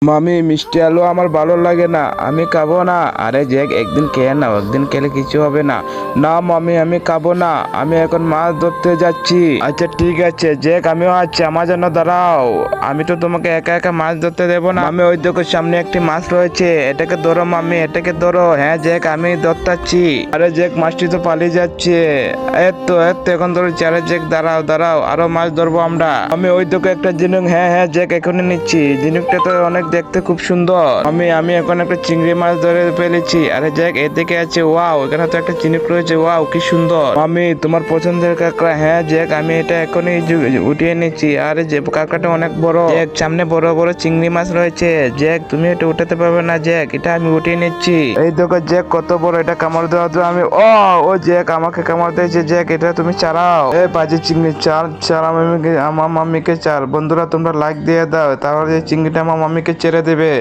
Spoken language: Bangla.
মামি মিষ্টি আলু আমার ভালো লাগে না, আমি খাবো না। আরে জ্যাক একদিন খেয়ে নাও, একদিন খেলে কিছু হবে না। না মামি আমি খাবো না, আমি এখন মাছ ধরতে যাচ্ছি। আচ্ছা ঠিক আছে জ্যাক, আমিও আছি, আমার জন্য দাঁড়াও। আমি তো তোমাকে একা একা মাছ ধরতে দেবো না। আমি ওই দেখো সামনে একটি মাছ রয়েছে, এটাকে ধরো মামি, এটাকে ধরো। হ্যাঁ জ্যাক আমি ধরতাছি। আরে জ্যাক মাছটি তো পালিয়ে যাচ্ছে। এত এখন ধরেছি। আরে জ্যাক দাঁড়াও দাঁড়াও, আরো মাছ ধরবো আমরা। আমি ওই দেখো একটা ঝিনুক। হ্যাঁ হ্যাঁ জ্যাক এখনই নিচ্ছি। ঝিনুকটা তো অনেক দেখতে খুব সুন্দর। আমি এখন একটা চিংড়ি মাছ ধরে ফেলেছি। আরে জ্যাক এদিকে আছে। ওয়াও, এখানে তো একটা ঝিনুক রয়েছে। ওয়াও কি সুন্দর। আমি তোমার পছন্দের কাঁকড়া। হ্যাঁ জ্যাক আমি এটা এখনই উঠিয়ে নিচ্ছি। আরে যে কাঁকড়াটা অনেক বড়। জ্যাক সামনে বড় বড় চিংড়ি মাছ রয়েছে। জ্যাক তুমি এটা উঠাতে পারবে না। জ্যাক এটা আমি উঠিয়ে নিচ্ছি। এই দেখো জ্যাক কত বড়, এটা কামড় দেওয়া তো আমি ও জ্যাক আমাকে কামড় দিয়েছে। জ্যাক এটা তুমি ছাড়াও। বাজে চিংড়ি, চার চার আমার মাম্মিকে চার। বন্ধুরা তোমরা লাইক দিয়ে দাও, তাহলে এই চিংড়িটা আমার মাম্মিকে ছেড়ে দেবে।